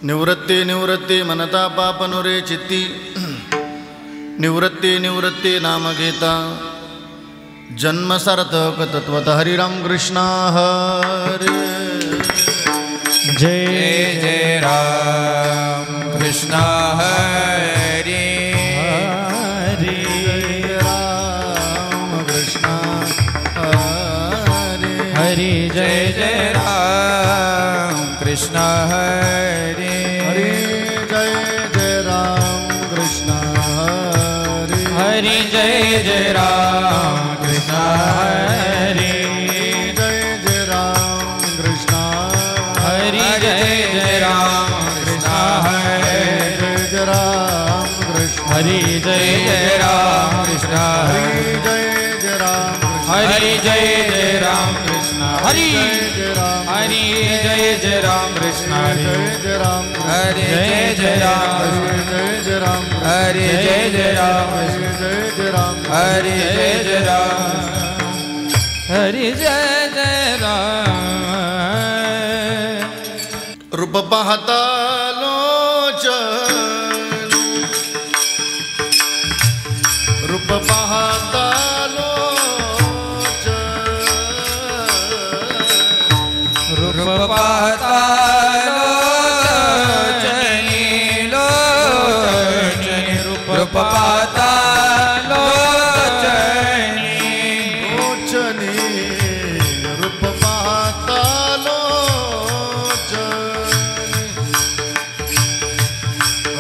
निवृत्ती निवृत्ती मनता पापनुरे चित्ती निवृत्ती निवृत्ती नाम घेता जन्म सार्थक तत्वत हरिराम कृष्ण हरे जय जय राम कृष्ण हरे हरे राम कृष्ण हरे हरि जय जय राम कृष्ण हरे हरे जय जय राम कृष्ण हरे हरि जय जय राम कृष्ण हरे जय जय राम कृष्ण हरि जय जय राम कृष्ण हरे जय जय राम कृष्ण हरि जय जय राम कृष्ण हरि जय जय राम कृष्ण हरि हरि जय जय राम कृष्ण हरि जय जय राम हरि जय जय राम हरि जय जय राम हरि हरि जय जय राम जय जय राम रूप पाहता लोचन रूप पाहता रूप पाहता लोचनी लोचनी रूप पाहता लोचनी लोचनी रूप पाहता लोचनी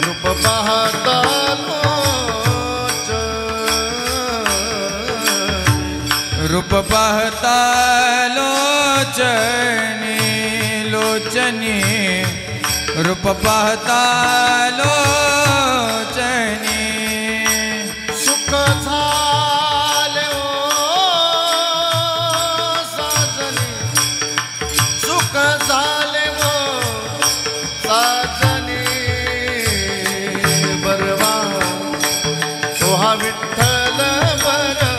रूप पाहता लोचनी रूप पाहता लोचनी लोचनी रूप पाहता लोचनी सुख झाले ओ साजनी सुख झाले ओ साजनी बरवा तो हा विठ्ठल बरवा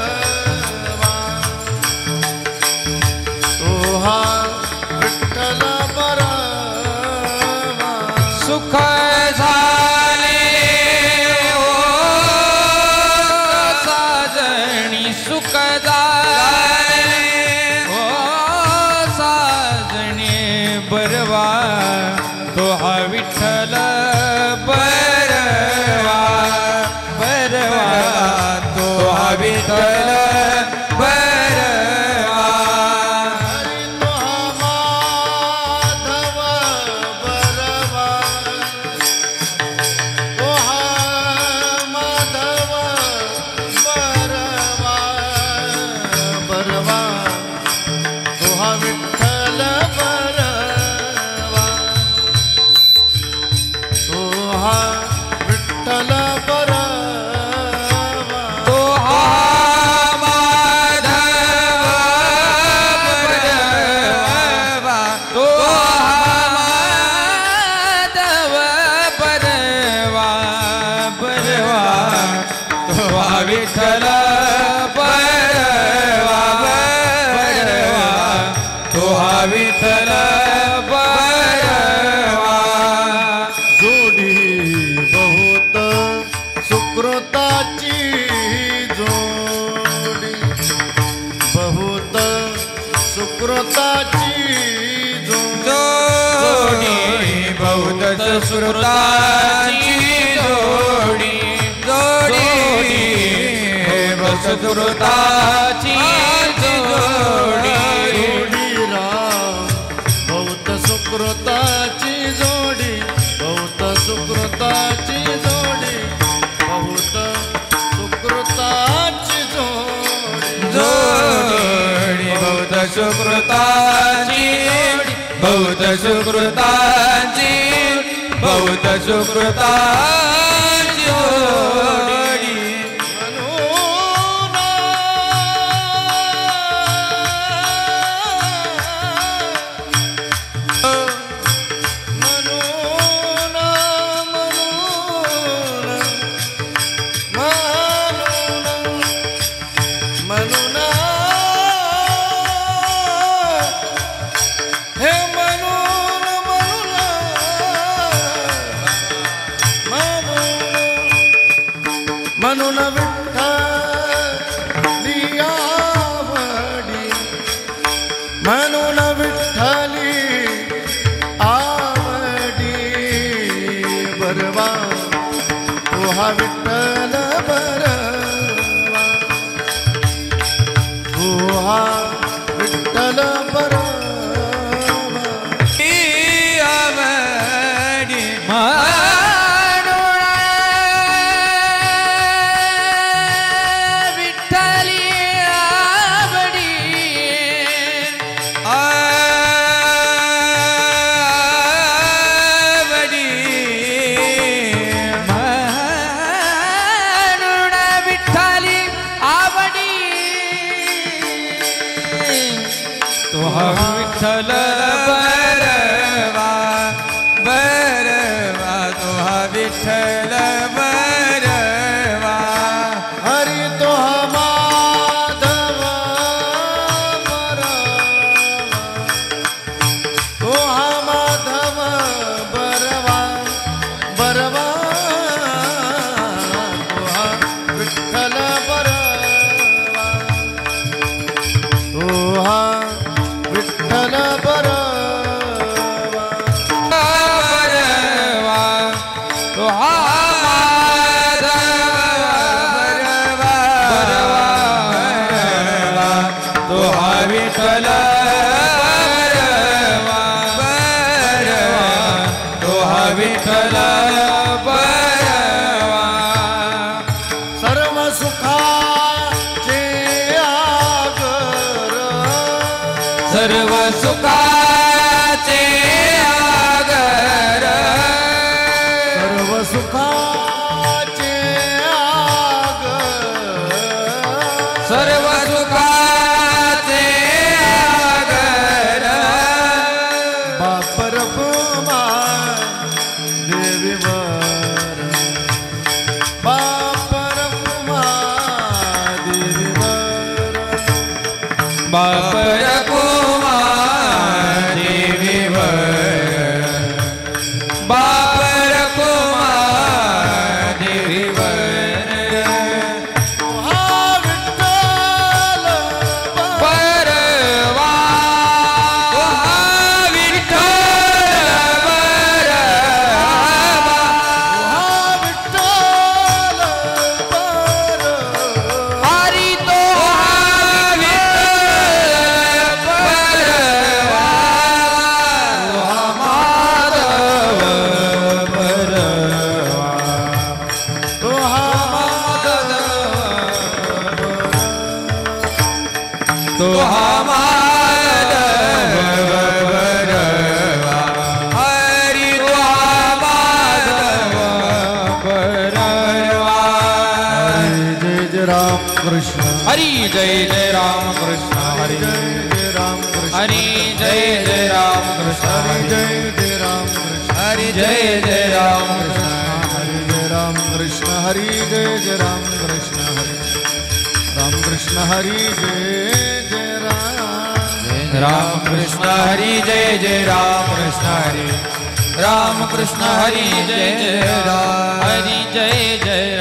तो हा विठ्ठल बरवा सुख झाले ओ साजणी सुख झाले ओ साजणी बरवा तो हा विठ्ठल बरवा बरवा तो हा विठ्ठल बरवा हरी तो हा माधव बरवा तो हा माधव बरवा बरवा तो हा विठ्ठल बरवा तो हा विठ्ठल बरवा तो हा माधव बरवा तो हा माधव बरवा बरवा तो हा विठ्ठल बरवा बरवा तो हा विठ्ठल बरवा जोडी बहुत सुकृताची जोडी बहुत सुकृताची जोडी बौद्ध सुकृताची जोडी जोडी बौद्ध सुकृताची जोडी राम बहुत सुकृताची जोडी बहुत सुकृताची जोडी बहुत सुकृताची जोडी जोडी बौद्ध सुकृताची बौद्ध सुकृताची बौद्ध सुकृताची जोडी हे म्हणून म्हणून विठ्ठली आवडी म्हणून विठ्ठली आवडी बरवा तो हा विठ्ठल बरवा तो हा विठ्ठल बरवा विठ्ठल बरवा बरवा तो हा विठ्ठल बरवा हरी तो हा माधव बरवा तो हा माधव बरवा बरवा तो हा विठ्ठल बरवा तो हा विठ्ठल बरवा बरवा तो हा माधव बरवा बरवा तो हा विठ्ठल बरवा बरवा तो हा विठ्ठल बरवा सर्व सुखाचे आगर सर्व सुखाचे आगर सर्व सुखाचे आगर सर्व सुखाचे आगर बापर कुमार देवीवर बापर कुमार देवीवर बापर कुमार देवीवर बापर कुमार देवीवर हा विठ्ठल बरवा तो हा विठ्ठल बरवा हा विठ्ठल हरी तो हा विठ्ठल बरवा तो हा माधव बरवा तो हा तो हा माधव बरवा हरी तो हा माधव बरवा जय जय राम कृष्ण हरी जय जय राम कृष्ण हरी जय जय राम कृष्ण हरी जय जय राम कृष्ण हरि जय जय राम कृष्ण हरी जय जय राम कृष्ण हरि जय राम कृष्ण हरि जय जय राम कृष्ण हरि राम कृष्ण हरि जय जय राम कृष्ण हरी जय जय राम कृष्ण हरी राम कृष्ण हरी जय जय राम हरी जय जय